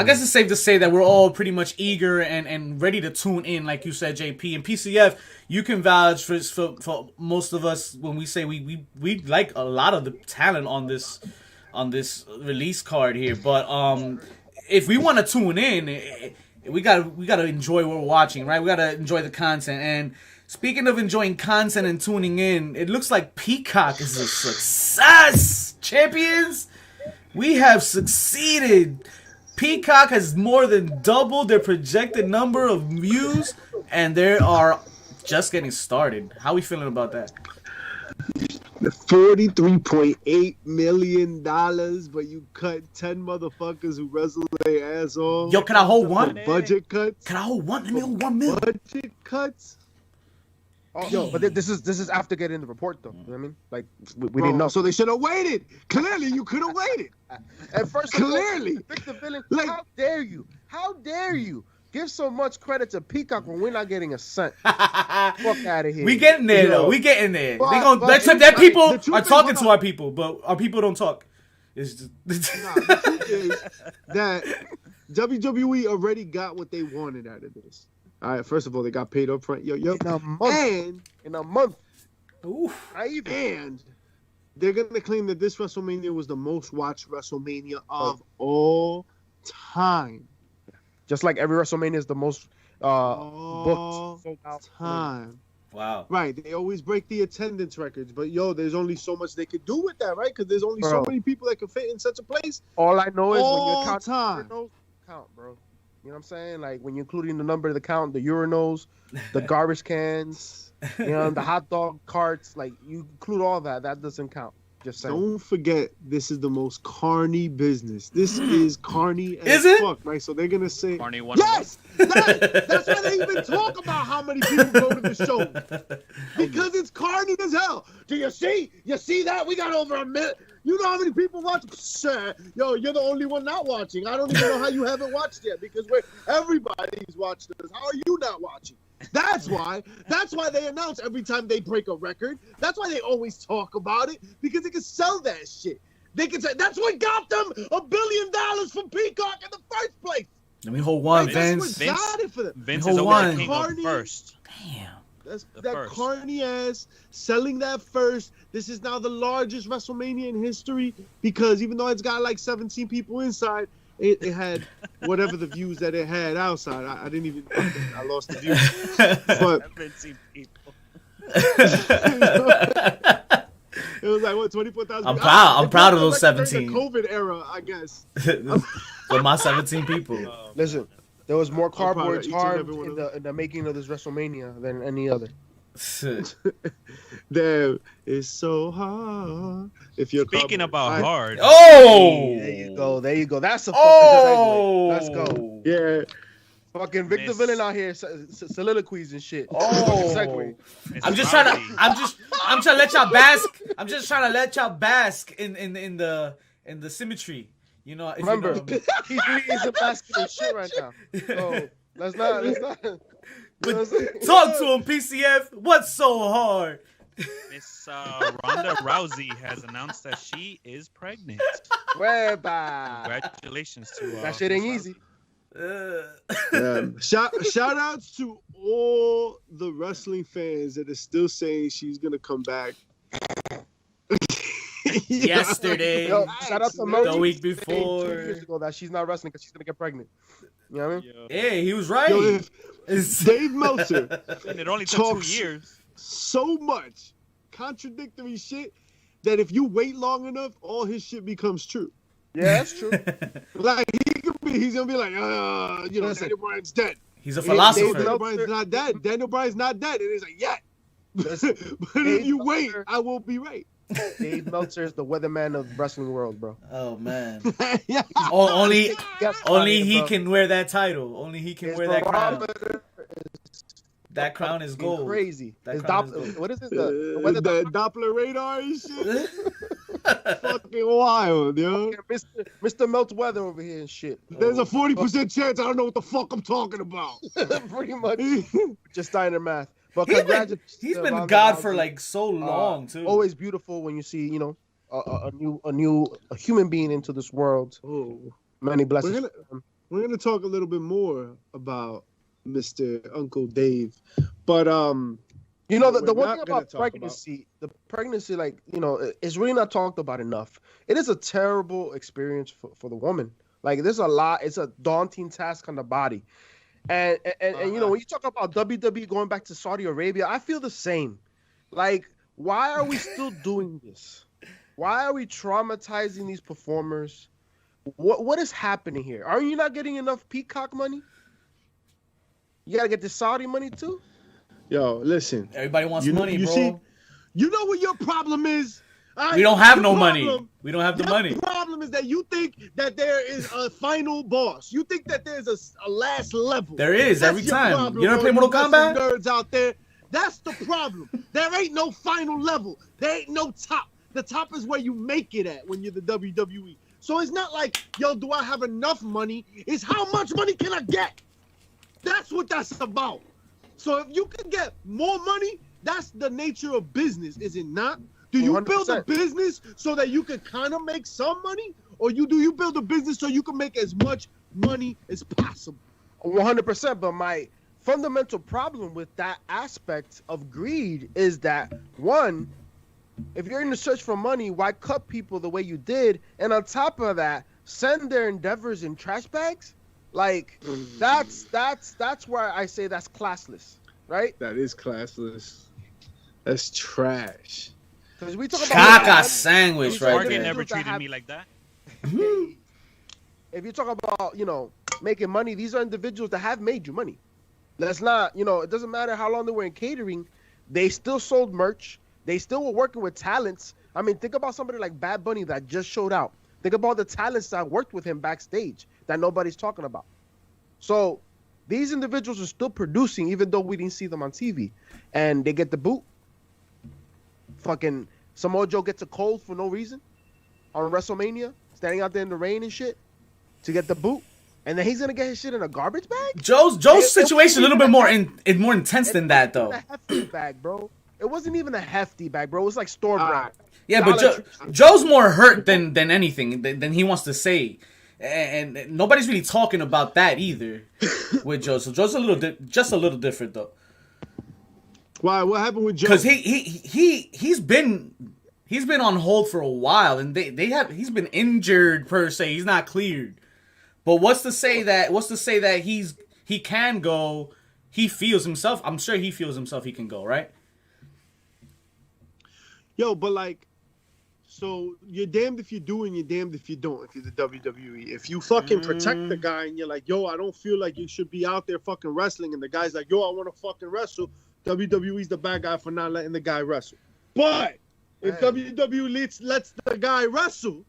I guess it's safe to say that we're all pretty much eager and ready to tune in, like you said, JP. And PCF, you can vouch for most of us when we say we like a lot of the talent on this release card here. But if we want to tune in, we gotta enjoy what we're watching, right? We gotta enjoy the content. And speaking of enjoying content and tuning in, it looks like Peacock is a success, champions. We have succeeded. Peacock has more than doubled their projected number of views, and they are just getting started. How are we feeling about that? $43.8 million, but you cut 10 motherfuckers who wrestle their ass off. Yo, can I hold one? Budget cuts? Can I hold one? Let me hold 1 million. Budget cuts? Oh, yo, but this is after getting the report, though. You know what I mean? Like, we didn't know. So they should have waited. Clearly, you could have waited. At first, clearly. Victor Villain, Like, how dare you? How dare you? Give so much credit to Peacock when we're not getting a cent. Fuck out of here. We getting there, though. We getting there. But That people are talking is, to our people, but our people don't talk. It's just... the truth is that WWE already got what they wanted out of this. All right, first of all, they got paid up front. Yo. In a month. Oof. And they're going to claim that this WrestleMania was the most watched WrestleMania of all time. Just like every WrestleMania is the most booked, sold out time. Wow. Right. They always break the attendance records. But, there's only so much they could do with that, right? Because there's only so many people that can fit in such a place. All I know is all when you're time. Count, bro. You know what I'm saying? Like, when you're including the number of the count, the urinals, the garbage cans, the hot dog carts, like, you include all that. That doesn't count. Just saying. Don't forget, this is the most carny business. This is carny as fuck, right? So they're going to say... Carny 101. Yes! That's why they even talk about how many people go to the show. Because it's carny as hell. Do you see? You see that? We got over 1 million. You know how many people watch? Sure. Yo, you're the only one not watching. I don't even know how you haven't watched yet because everybody's watched this. How are you not watching? That's why they announce every time they break a record. That's why they always talk about it, because they can sell that shit. They can say that's what got them $1 billion from Peacock in the first place. Let me hold one, Vince. Vince is always king of first. Damn. That's that carny ass selling that first. This is now the largest WrestleMania in history because even though it's got like 17 people inside, it had whatever the views that it had outside. I didn't even. I lost the views. But 17 people. It was like what 24,000. I'm proud of those 17. The COVID era, I guess. With my 17 people. Listen, there was more cardboard carved in the making of this WrestleMania than any other. Damn, it's so hard. If you're speaking about hard. Oh, there you go. That's a fucking segue. Let's go. Yeah. Fucking Victor Villain out here soliloquies and shit. Oh, segue. I'm trying to let y'all bask. I'm just trying to let y'all bask in the symmetry. You know, remember, he's really into basket and shit right now. So let's not. Talk to him, PCF. What's so hard? Miss Ronda Rousey has announced that she is pregnant. Congratulations to that shit ain't easy. Shout outs to all the wrestling fans that are still saying she's gonna come back. Yesterday, shout out to Mo, the week before, 2 years ago, that she's not wrestling because she's gonna get pregnant. You know what I mean? Hey, he was right. Dave Meltzer and it only took 2 years. So much contradictory shit that if you wait long enough, all his shit becomes true. Yeah, that's true. Like he's gonna be like, Daniel Bryan's dead. He's a philosopher. Daniel Bryan's not dead. Daniel Bryan's not dead. And he's like, yeah. But if you wait, I will be right. Dave Meltzer is the weatherman of the wrestling world, bro. Oh man. Only he can wear that title. Only he can wear that crown. That crown is gold. Crazy. What is this? The Doppler radar and shit. Fucking wild, yo. Mr. Melt's weather over here and shit. There's a 40% chance I don't know what the fuck I'm talking about. Pretty much. Just starting the math. But congratulations. He's been God for like so long too. Always beautiful when you see, a human being into this world. Oh. Many blessings. we're gonna talk a little bit more about Mr. Uncle Dave, but You know, the we're one not thing gonna about talk the pregnancy, like, you know, is really not talked about enough. It is a terrible experience for the woman. Like, there's a lot. It's a daunting task on the body. And you know, when you talk about WWE going back to Saudi Arabia, I feel the same. Like, why are we still doing this? Why are we traumatizing these performers? What is happening here? Are you not getting enough Peacock money? You gotta get the Saudi money too? Yo, listen. Everybody wants You money, bro. see, you know what your problem is? We don't have Your no money. problem- We don't have the Your money. problem is that you think that there is a final boss. You think that there's a last level. There is That's every your time. problem, You ever bro. play Mortal wrestling Kombat? Nerds out there. That's the problem. There ain't no final level. There ain't no top. The top is where you make it at when you're the WWE. So it's not like, yo, do I have enough money? It's how much money can I get? That's what that's about. So if you can get more money, that's the nature of business, is it not? Do you 100%. build a business so that you can kind of make some money? Or do you build a business so you can make as much money as possible? 100%. But my fundamental problem with that aspect of greed is that, one, if you're in the search for money, why cut people the way you did? And on top of that, send their endeavors in trash bags? Like, that's where I say that's classless, right? That is classless. That's trash. Because we talk about Caca sandwich right Target there. never treated me like that. If you talk about, you know, making money, these are individuals that have made you money. Let's not, you know, it doesn't matter how long they were in catering. They still sold merch. They still were working with talents. I mean, think about somebody like Bad Bunny that just showed out. Think about the talents that worked with him backstage that nobody's talking about. So these individuals are still producing, even though we didn't see them on TV. And they get the boot. Fucking Samoa Joe gets a cold for no reason on WrestleMania, standing out there in the rain and shit to get the boot. And then he's gonna get his shit in a garbage bag. Joe's situation a little bit more more intense than that, though. A hefty bag, bro. It wasn't even a hefty bag, bro. It was like store brand. Yeah, but Joe's more hurt than anything than he wants to say, and nobody's really talking about that either with Joe. So Joe's just a little different though. Why? What happened with Joe? Because he's been on hold for a while, and he's been injured per se. He's not cleared. But what's to say that he can go? He feels himself. I'm sure he feels himself. He can go, right? Yo, but like, so you're damned if you do and you're damned if you don't. If you're the WWE, if you fucking protect the guy and you're like, yo, I don't feel like you should be out there fucking wrestling, and the guy's like, yo, I want to fucking wrestle. WWE's the bad guy for not letting the guy wrestle. But if WWE lets the guy wrestle,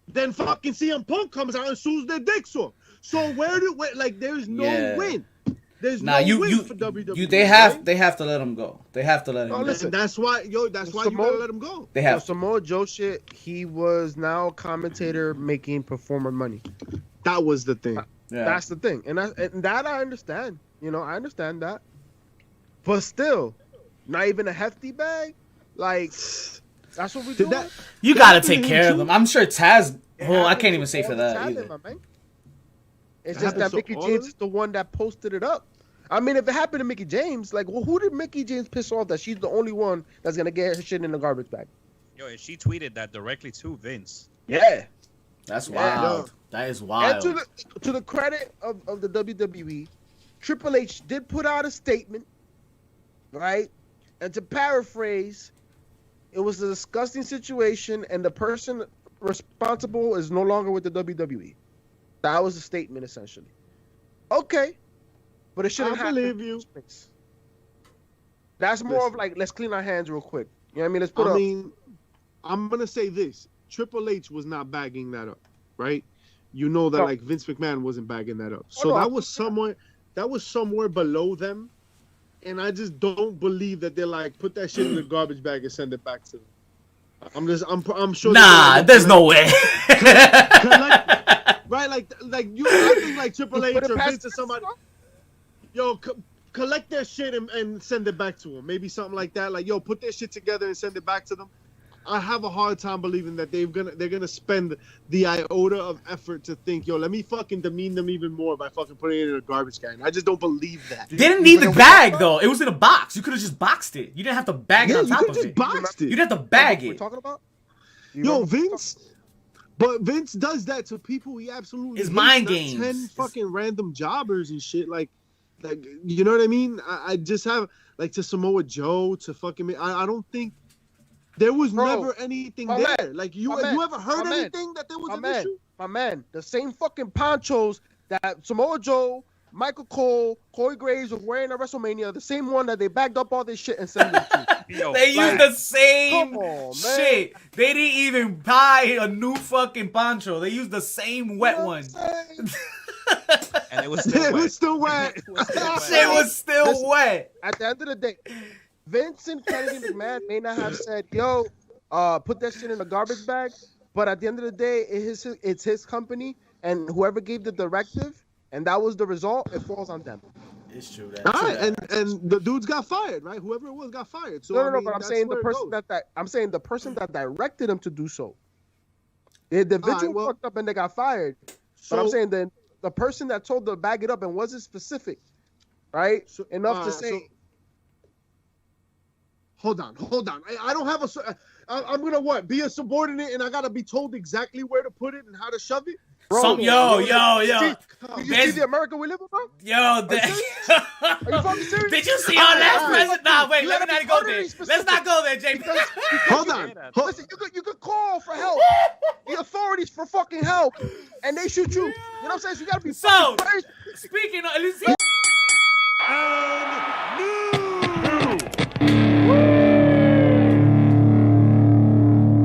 then fucking CM Punk comes out and sues their dicks off. So there's no win. There's no win for WWE. They have to let him go. They have to let him go. Listen, that's why you gotta let him go. They have Samoa Joe shit. He was now a commentator making performer money. That was the thing. Yeah. That's the thing, and that I understand. You know, I understand that. But still, not even a hefty bag. Like, that's what we do. You gotta take care of them. I'm sure Taz. Well, I can't even say for that either. It's just that Mickey James is the one that posted it up. I mean, if it happened to Mickey James, like, well, who did Mickey James piss off that she's the only one that's gonna get her shit in the garbage bag? Yo, and she tweeted that directly to Vince. Yeah, that's wild. That is wild. And to the credit of the WWE, Triple H did put out a statement, right? And to paraphrase, it was a disgusting situation, and the person responsible is no longer with the WWE. That was the statement, essentially. Okay, but it shouldn't happen. I believe you. That's more of like, let's clean our hands real quick. You know what I mean? Let's put I'm gonna say this: Triple H was not bagging that up, right? You know that like Vince McMahon wasn't bagging that up. So that was somewhere below them, and I just don't believe that they're like, put that shit in the garbage bag and send it back to them. I'm sure. Nah, there's no way. Right, like you acting like Triple H or Vince or somebody. Yo, collect their shit and send it back to them. Maybe something like that. Like, yo, put their shit together and send it back to them. I have a hard time believing that they're gonna spend the iota of effort to think, yo, let me fucking demean them even more by fucking putting it in a garbage can. I just don't believe that. They didn't need the bag though. It was in a box. You could have just boxed it. You didn't have to bag it on top of just it. boxed it. You didn't have to bag We're it. talking about? Yo, Vince. But Vince does that to people he absolutely It's hates, mind not games. 10 fucking random jobbers and shit. Like, you know what I mean? I just have, like, to Samoa Joe, to fucking me. I don't think there was never anything there. Man, like, you ever heard anything that there was an issue? My man, the same fucking ponchos that Samoa Joe, Michael Cole, Corey Graves were wearing at WrestleMania, the same one that they bagged up all this shit and sent it to. Yo, They used the same come on, man. shit. They didn't even buy a new fucking poncho. They used the same wet one. and it was still It wet. was still wet. It was still wet. Shit was still Listen, wet. At the end of the day, Vincent Kennedy McMahon may not have said, yo, put that shit in a garbage bag, but at the end of the day, it's his company, and whoever gave the directive, and that was the result, it falls on them. It's true. All right, and the dudes got fired, right? Whoever it was got fired. So No, but I'm saying the person the person that directed him to do so. The individual fucked up and they got fired. But I'm saying the person that told them to bag it up and wasn't specific, right? Enough to say. Hold on. I don't have I'm gonna be a subordinate and I gotta be told exactly where to put it and how to shove it. Yo. Did you see the America we live in, bro? Yo, Are you fucking serious? did you see our last president? Nah, wait, let me not go there. specific. Let's not go there, JP. Hold on. Listen, you could call for help. The authorities for fucking help, and they shoot you. You know what I'm saying? So you gotta be So, fucking first. speaking of, And